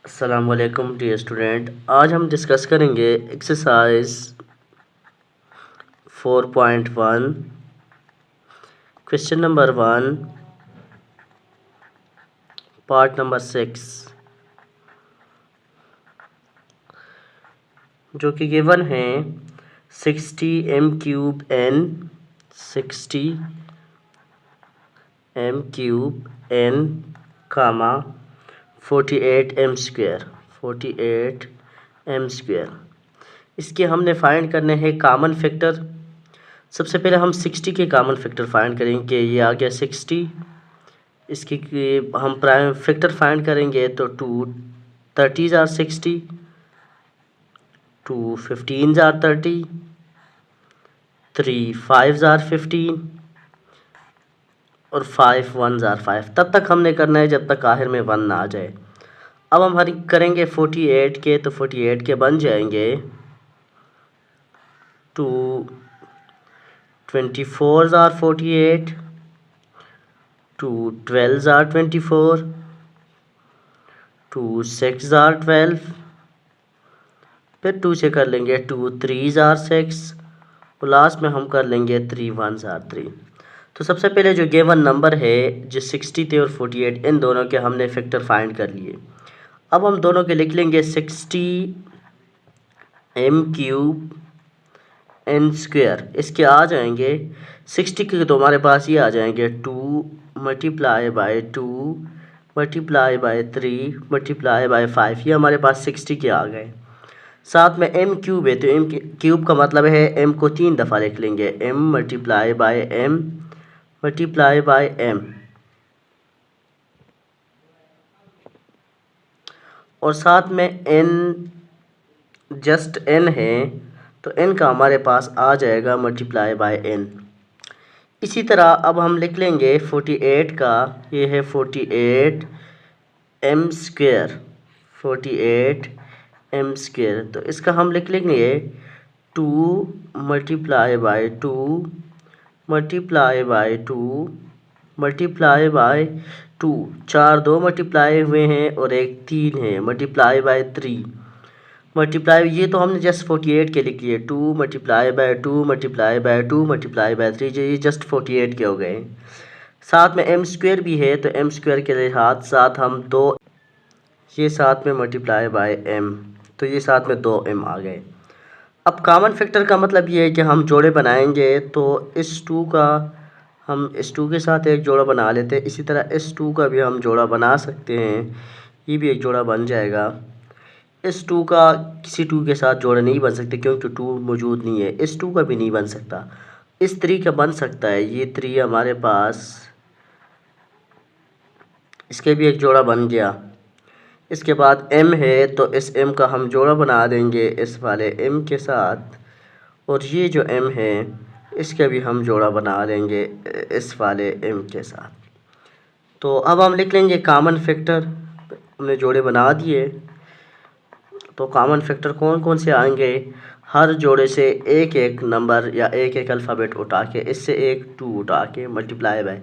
अस्सलाम वालेकुम dear student. आज हम डिस्कस करेंगे exercise 4.1 question number 1 part number 6 जो कि गिवन है 60 m³ n कामा 48 m²। इसके हमने फाइंड करने हैं कॉमन फैक्टर। सबसे पहले हम 60 के कॉमन फैक्टर फाइंड करेंगे। ये आ गया 60। इसकी हम प्राइम फैक्टर फाइंड करेंगे तो 2 30s are 60, 2 15s are 30, 3 5s are 15 और 5 1s आर 5। तब तक हमने करना है जब तक आखिर में 1 ना आ जाए। अब हम हर करेंगे 48 के, तो 48 के बन जाएंगे 2 24s are 48, 2 12s are 24, 2 6s are 12, फिर 2 से कर लेंगे 2 3s आर 6 और लास्ट में हम कर लेंगे 3 1s आर 3। तो सबसे पहले जो गिवन नंबर है जो 60 थे और 48, इन दोनों के हमने फैक्टर फाइंड कर लिए। अब हम दोनों के लिख लेंगे 60 m³ n²। इसके आ जाएंगे 60 के तो हमारे पास ये आ जाएंगे 2 multiply by 2 multiply by 3 multiply by 5। ये हमारे पास 60 के आ गए। साथ में m³ है तो m³ का मतलब है m को 3 दफ़ा लिख लेंगे, m multiply by m multiply by m। और साथ में n जस्ट n है तो n का हमारे पास आ जाएगा मल्टीप्लाई बाय n। इसी तरह अब हम लिख लेंगे 48 का, ये है 48 m², 48 m²। तो इसका हम लिख लेंगे 2 multiply by 2 multiply by 2 multiply by 2। 4 2 multiply हुए हैं और एक 3 है, मल्टीप्लाई बाय 3 मल्टीप्लाई। ये तो हमने जस्ट 48 के लिख लिए, 2 multiply by 2 multiply by 2 multiply by 3। ये जस्ट 48 के हो गए। साथ में m² भी है तो m² के साथ हम 2 ये साथ में मल्टीप्लाई बाय m, तो ये साथ में 2m आ गए। अब कॉमन फैक्टर का मतलब ये है कि हम जोड़े बनाएंगे तो इस 2 का हम इस 2 के साथ एक जोड़ा बना लेते हैं। इसी तरह इस 2 का भी हम जोड़ा बना सकते हैं, ये भी एक जोड़ा बन जाएगा। इस 2 का किसी 2 के साथ जोड़ा नहीं बन सकते क्योंकि 2 मौजूद नहीं है। इस 2 का भी नहीं बन सकता। इस 3 का बन सकता है, ये 3 हमारे पास, इसके भी एक जोड़ा बन गया। इसके बाद m है तो इस m का हम जोड़ा बना देंगे इस वाले m के साथ, और ये जो m है इसके भी हम जोड़ा बना देंगे इस वाले m के साथ। तो अब हम लिख लेंगे कॉमन फैक्टर। हमने जोड़े बना दिए तो कॉमन फैक्टर कौन कौन से आएंगे, हर जोड़े से एक एक नंबर या एक एक अल्फ़ाबेट उठा के, इससे एक 2 उठा के मल्टीप्लाई बाय,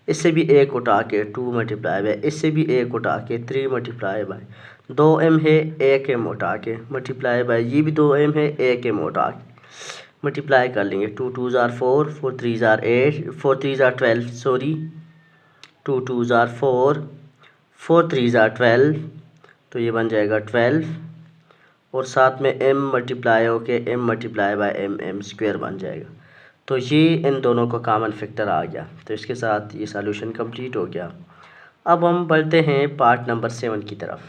इससे भी एक उठा के 2 मल्टीप्लाई बाय, इससे भी एक उठा के 3 मल्टीप्लाई बाय, 2m है 1m उठा के मल्टीप्लाई बाय, ये भी 2m है 1m उठा के मल्टीप्लाई कर लेंगे। 2 2s are 4, 4 3s are 8, 4 3s are 12, sorry 2 2s are 4, 4 3s are 12, तो ये बन जाएगा 12। और साथ में m मल्टीप्लाई होके m मल्टीप्लाई बाय m² बन जाएगा। तो ये इन दोनों का कॉमन फैक्टर आ गया। तो इसके साथ ये सॉल्यूशन कंप्लीट हो गया। अब हम बढ़ते हैं पार्ट नंबर 7 की तरफ।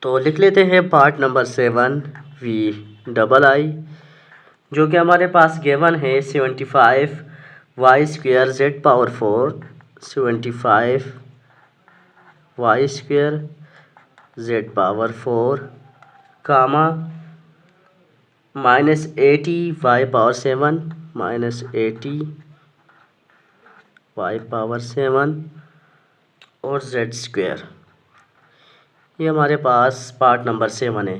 तो लिख लेते हैं पार्ट नंबर 7 VII, जो कि हमारे पास गिवन है 75 y² z⁴, 75 y² z⁴, कामा -80 y⁴, -80 y⁴ और z²। ये हमारे पास पार्ट नंबर 7 है।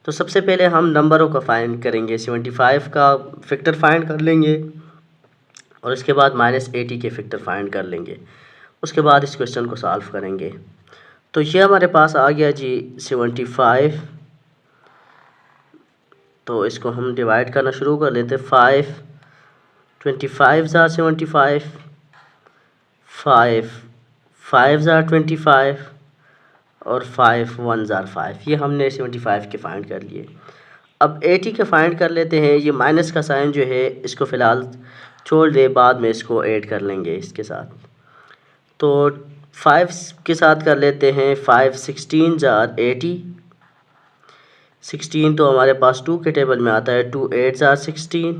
तो सबसे पहले हम नंबरों का फाइंड करेंगे। 75 का फैक्टर फाइंड कर लेंगे और इसके बाद -80 के फैक्टर फाइंड कर लेंगे। उसके बाद इस क्वेश्चन को सॉल्व करेंगे। तो ये हमारे पास आ गया जी 75। तो इसको हम डिवाइड करना शुरू कर लेते। 5 25 ज़ार 75, 5 5 ज़ार 25 और 5 1 ज़ार 5। ये हमने 75 के फाइंड कर लिए। अब 80 के फाइंड कर लेते हैं। ये माइनस का साइन जो है इसको फ़िलहाल छोड़ दे, बाद में इसको ऐड कर लेंगे इसके साथ। तो 5 के साथ कर लेते हैं। 5 16 ज़ार 80, 16 तो हमारे पास 2 के टेबल में आता है। 2 8 ज़ार 16,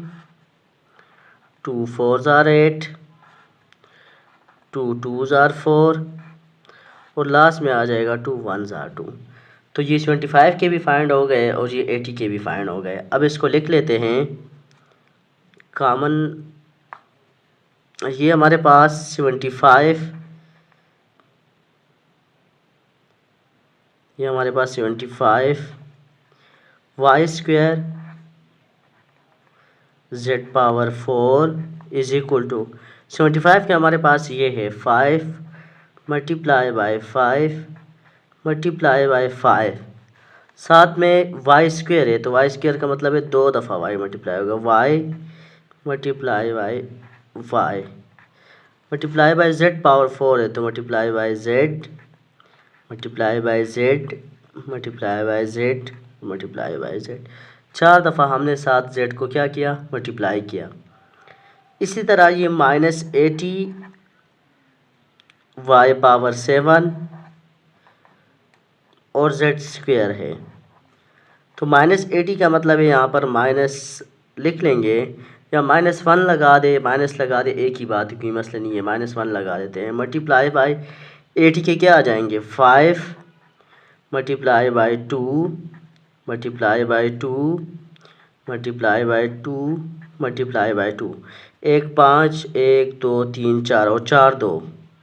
2 4 ज़ार 8, 2 2 ज़ार 4 और लास्ट में आ जाएगा 2 1 ज़ार 2। तो ये 75 के भी फाइंड हो गए और ये 80 के भी फाइंड हो गए। अब इसको लिख लेते हैं कॉमन। ये हमारे पास 75, ये हमारे पास 75 Y square Z power 4 is equal to 75 के हमारे पास ये है 5 मल्टीप्लाई बाय 5 मल्टीप्लाई बाय 5, साथ में वाई स्क्वायर है। तो वाई स्क्वायर का मतलब है 2 दफ़ा वाई मल्टीप्लाई होगा। Y multiply by Y multiply by Z power 4 है, तो multiply by Z multiply by Z multiply by Z multiply by Z. 4 दफ़ा हमने साथ जेड को क्या किया, मल्टीप्लाई किया। इसी तरह ये -80 वाई पावर 7 और जेड स्क्वायर है। तो -80 का मतलब है यहाँ पर माइनस लिख लेंगे या -1 लगा दे, माइनस लगा दे, एक ही बात है, कोई मसला नहीं है। -1 लगा देते हैं। मल्टीप्लाई बाय 80 के क्या आ जाएंगे 5 multiply by 2 multiply by 2 multiply by 2 multiply by 2। 1 5 1 2 3 4 और 4 2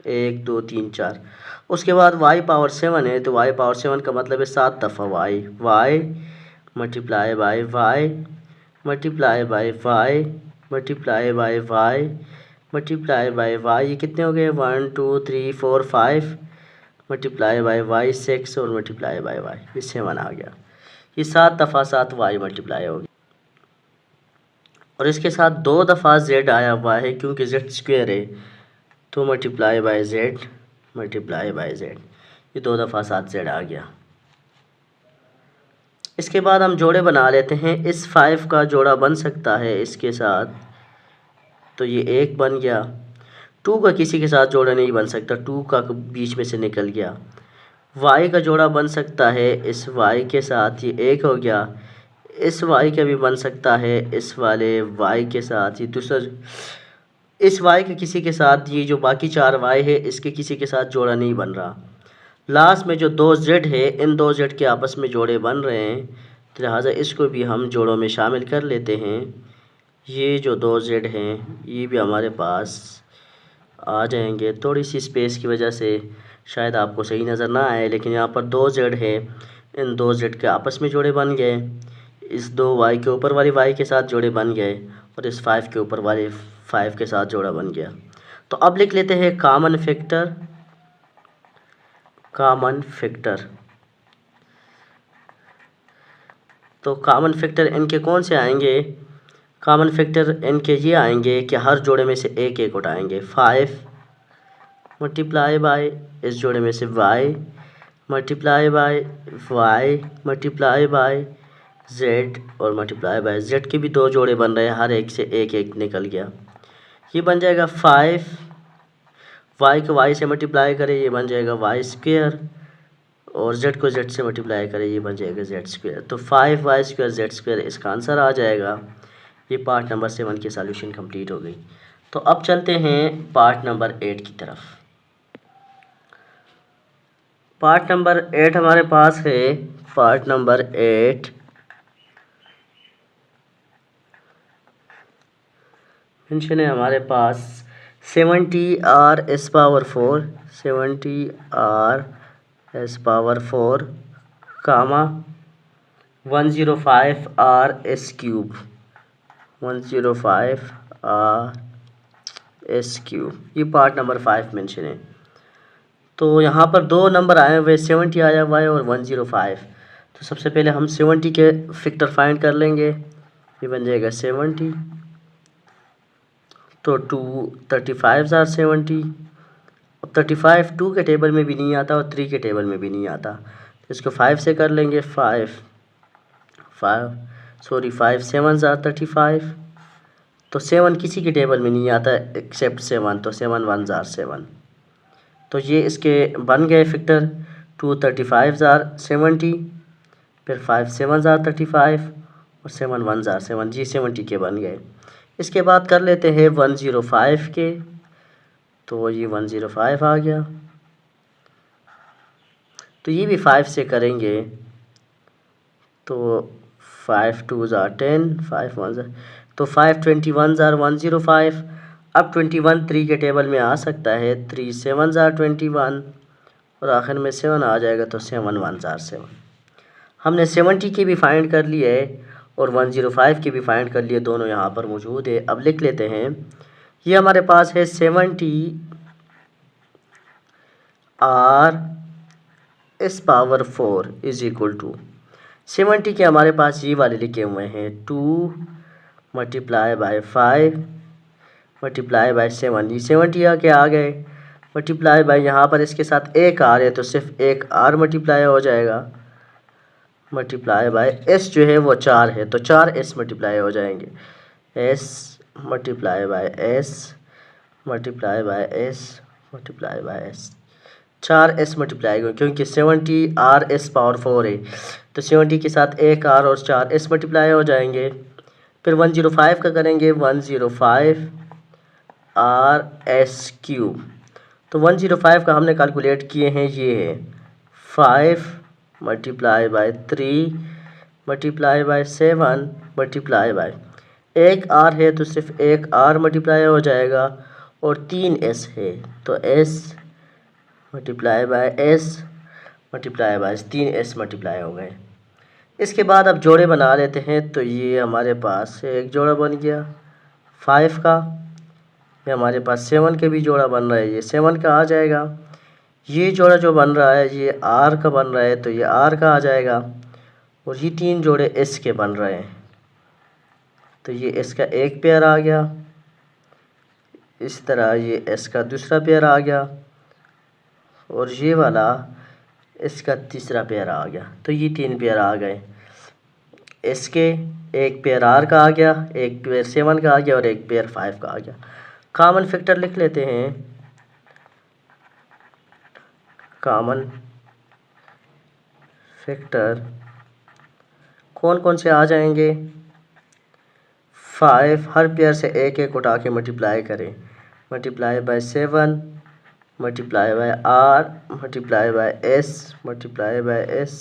1 2 3 4। उसके बाद y पावर 7 है, तो y पावर 7 का मतलब है 7 दफ़ा y multiply by y multiply by y multiply by y multiply by y। ये कितने हो गए 1 2 3 4 5 मल्टीप्लाई बाय y 6 और मल्टीप्लाई बाय y, ये 7 आ गया। ये 7 दफ़ा 7 y मल्टीप्लाई हो गया और इसके साथ 2 दफ़ा z आया हुआ है क्योंकि z स्क्वायर है, तो multiply bye z multiply by z, ये 2 दफ़ा 7 z आ गया। इसके बाद हम जोड़े बना लेते हैं। इस 5 का जोड़ा बन सकता है इसके साथ, तो ये 1 बन गया। 2 का किसी के साथ जोड़ा नहीं बन सकता, 2 का बीच में से निकल गया। y का जोड़ा बन सकता है इस y के साथ, ये 1 हो गया। इस y का भी बन सकता है इस वाले y के साथ, ये दूसरा। इस y के किसी के साथ, ये जो बाकी 4 y है इसके किसी के साथ जोड़ा नहीं बन रहा। लास्ट में जो 2 z है, इन 2 z के आपस में जोड़े बन रहे हैं, तो लिहाजा इसको भी हम जोड़ों में शामिल कर लेते हैं। ये जो 2 z हैं ये भी हमारे पास आ जाएंगे। थोड़ी सी स्पेस की वजह से शायद आपको सही नज़र ना आए, लेकिन यहाँ पर 2 z है, इन 2 z के आपस में जोड़े बन गए। इस 2 y के ऊपर वाली y के साथ जोड़े बन गए और इस 5 के ऊपर वाले 5 के साथ जोड़ा बन गया। तो अब लिख लेते हैं कॉमन फैक्टर। कॉमन फैक्टर, तो कॉमन फैक्टर इनके कौन से आएंगे? कॉमन फैक्टर इनके ये आएंगे कि हर जोड़े में से एक एक उठाएंगे। 5 मल्टीप्लाई बाय इस जोड़े में से y multiply by y multiply by z और मल्टीप्लाई बाय z के भी 2 जोड़े बन रहे हैं, हर एक से एक एक निकल गया। ये बन जाएगा 5 y को y से मल्टीप्लाई करें, ये बन जाएगा y स्क्वायर और z को z से मल्टीप्लाई करें, ये बन जाएगा z स्क्वायर। तो 5y स्क्वायर z स्क्वायर इसका आंसर आ जाएगा। ये पार्ट नंबर 7 की सॉल्यूशन कंप्लीट हो गई। तो अब चलते हैं पार्ट नंबर 8 की तरफ। पार्ट नंबर 8 हमारे पास है। पार्ट नंबर 8 मेंशन है हमारे पास 70r s power 4 70r s power 4 कामा 105r s cube 105r s cube. ये पार्ट नंबर 5 मेंशन है। तो यहाँ पर दो नंबर आए हुए 70 आया हुआ है और 105। तो सबसे पहले हम 70 के फैक्टर फाइंड कर लेंगे। ये बन जाएगा 70, तो 2 35 ज़ार 70। अब 35 2 के टेबल में भी नहीं आता और 3 के टेबल में भी नहीं आता, तो इसको 5 से कर लेंगे। 5 7 ज़ार 35। तो 7 किसी के टेबल में नहीं आता एक्सेप्ट 7, तो 7 1 ज़ार 7। तो ये इसके बन गए फैक्टर। 2 35 ज़ार 70, फिर 5 7 ज़ार 35 और 7 1 ज़ार 7, जी 70 के बन गए। इसके बाद कर लेते हैं 105 के, तो ये 105 आ गया। तो ये भी 5 से करेंगे, तो 5 2 ज़ार 10, 5 1 ज़ार, तो 5 21 ज़ार 105। अब 21 3 के टेबल में आ सकता है, 3 7 ज़ार 21 और आखिर में 7 आ जाएगा, तो 7 1 ज़ार 7। हमने 70 के भी फाइंड कर लिए और 105 के भी फाइंड कर लिए, दोनों यहाँ पर मौजूद है। अब लिख लेते हैं, ये हमारे पास है 70 r s power 4 is equal to 70 के हमारे पास ये वाले लिखे हुए हैं 2 मल्टीप्लाई बाय 5 मल्टीप्लाई बाय 7। ये 70 आके आ गए, मल्टीप्लाई बाय यहाँ पर इसके साथ एक r है तो सिर्फ एक r मल्टीप्लाई हो जाएगा, मल्टीप्लाई बाय s जो है वो 4 है तो 4s मल्टीप्लाई हो जाएंगे। s multiply by s multiply by s multiply by s, 4s multiply क्योंकि 70 r s पावर 4 है तो 70 के साथ एक r और 4s मल्टीप्लाई हो जाएंगे। फिर 105 का करेंगे, 105 r(s क्यूब। तो 105 का हमने कैलकुलेट किए हैं, ये है 5 multiply by 3 multiply by 7 multiply by, एक r है तो सिर्फ एक r मल्टीप्लाई हो जाएगा और 3s है तो s multiply by s multiply by 3s multiply हो गए। इसके बाद अब जोड़े बना लेते हैं, तो ये हमारे पास एक जोड़ा बन गया 5 का, ये हमारे पास 7 के भी जोड़ा बन रहा है, ये 7 का आ जाएगा। ये जोड़ा जो बन रहा है ये r का बन रहा है तो ये r का आ जाएगा, और ये 3 जोड़े s के बन रहे हैं तो ये s का एक पेयर आ गया। इस तरह ये s का दूसरा पेयर आ गया और ये वाला इसका तीसरा पेयर आ गया, तो ये 3 पेयर आ गए। इसके एक पेयर r का आ गया, एक पेयर 7 का आ गया और एक पेयर 5 का आ गया। कॉमन फैक्टर लिख लेते हैं, कॉमन फैक्टर कौन कौन से आ जाएंगे। 5 हर पेयर से एक एक उठा के मल्टीप्लाई करें, multiply by 7 multiply by r multiply by s multiply by s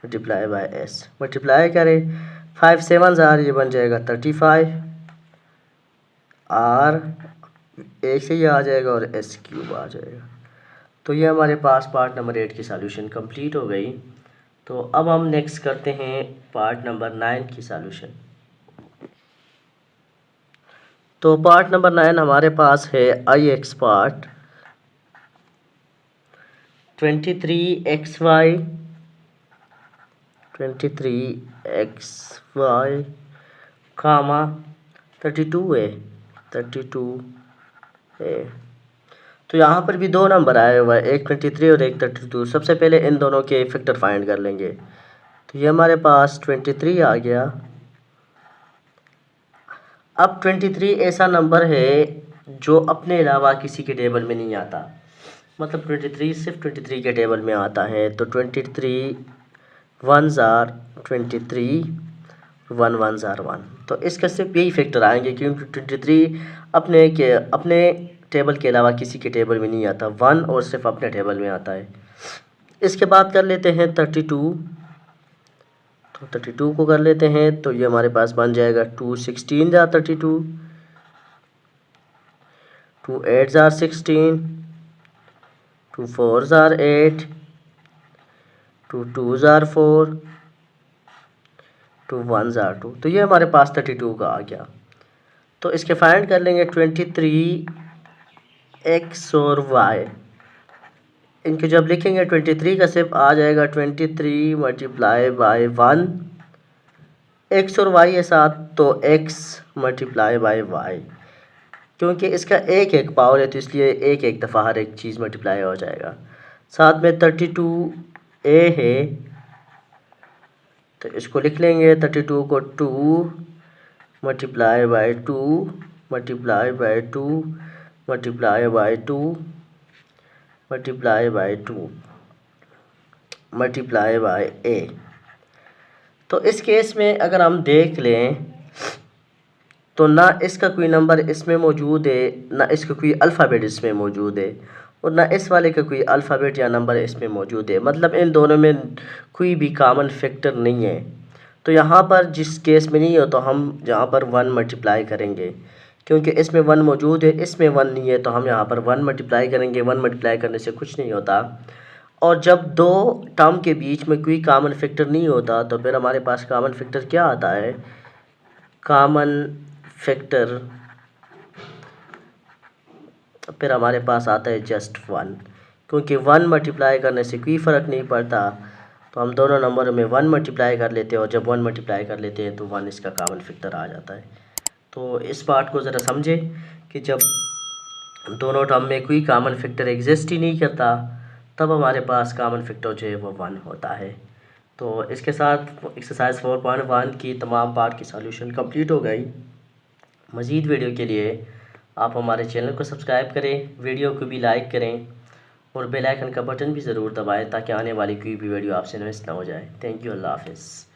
multiply by s, multiply करें 5 7 ज़ार, ये बन जाएगा 35, r एक से ही आ जाएगा और s क्यूब आ जाएगा। तो ये हमारे पास पार्ट नंबर 8 की सॉल्यूशन कंप्लीट हो गई। तो अब हम नेक्स्ट करते हैं पार्ट नंबर 9 की सॉल्यूशन। तो पार्ट नंबर 9 हमारे पास है ix पार्ट 23xy कामा 32 है 32 है। तो यहाँ पर भी दो नंबर आए हुआ है, एक 23 और एक 32। सबसे पहले इन दोनों के फैक्टर फाइंड कर लेंगे। तो ये हमारे पास 23 आ गया। अब 23 ऐसा नंबर है जो अपने अलावा किसी के टेबल में नहीं आता, मतलब 23 सिर्फ 23 के टेबल में आता है। तो 23 1 ज़ार 23 1 1 ज़ार 1, तो इसका सिर्फ यही फैक्टर आएंगे क्योंकि 23 अपने टेबल के अलावा किसी के टेबल में नहीं आता, 1 और सिर्फ अपने टेबल में आता है। इसके बाद कर लेते हैं 32, तो 32 को कर लेते हैं, तो ये हमारे पास बन जाएगा 2 16 ज़ार 32, 2 8 ज़ार 16, 2 4 ज़ार 8, 2 2 ज़ार 4, 2 1 ज़ार 2। तो ये हमारे पास 32 का आ गया। तो इसके फाइंड कर लेंगे 23 x और y। इनको जब लिखेंगे 23 का सिर्फ आ जाएगा 23 मल्टीप्लाई बाय 1, एक्स और वाई है साथ तो एक्स मल्टीप्लाई बाय वाई, क्योंकि इसका एक एक पावर है तो इसलिए एक एक दफ़ा हर एक चीज़ मल्टीप्लाई हो जाएगा। साथ में 32a है तो इसको लिख लेंगे 32 को 2 multiply by 2 multiply by 2 multiply by 2 multiply by 2 multiply by a। तो इस केस में अगर हम देख लें तो ना इसका कोई नंबर इसमें मौजूद है, ना इसका कोई अल्फ़ाबेट इसमें मौजूद है, और ना इस वाले का कोई अल्फ़ाबेट या नंबर इसमें मौजूद है, मतलब इन दोनों में कोई भी कॉमन फैक्टर नहीं है। तो यहाँ पर जिस केस में नहीं हो तो हम यहाँ पर 1 मल्टीप्लाई करेंगे, क्योंकि इसमें 1 मौजूद है, इसमें 1 नहीं है तो हम यहाँ पर 1 मल्टीप्लाई करेंगे। 1 मल्टीप्लाई करने से कुछ नहीं होता, और जब दो टर्म के बीच में कोई कॉमन फैक्टर नहीं होता तो फिर हमारे पास कॉमन फैक्टर क्या आता है, कॉमन फैक्टर फिर हमारे पास आता है जस्ट 1, क्योंकि 1 मल्टीप्लाई करने से कोई फ़र्क नहीं पड़ता तो हम दोनों नंबरों में 1 मल्टीप्लाई कर लेते हैं, और जब 1 मल्टीप्लाई कर लेते हैं तो 1 इसका कॉमन फैक्टर आ जाता है। तो इस बात को ज़रा समझें कि जब दोनों टर्म में कोई कॉमन फैक्टर एग्जिस्ट ही नहीं करता तब हमारे पास कॉमन फैक्टर जो है वो 1 होता है। तो इसके साथ एक्सरसाइज 4.1 की तमाम पार्ट की सॉल्यूशन कंप्लीट हो गई। मज़ीद वीडियो के लिए आप हमारे चैनल को सब्सक्राइब करें, वीडियो को भी लाइक करें और बेल आइकन का बटन भी ज़रूर दबाएं ताकि आने वाली कोई भी वीडियो आपसे मिस ना हो जाए। थैंक यू, अल्लाह हाफ़िज़।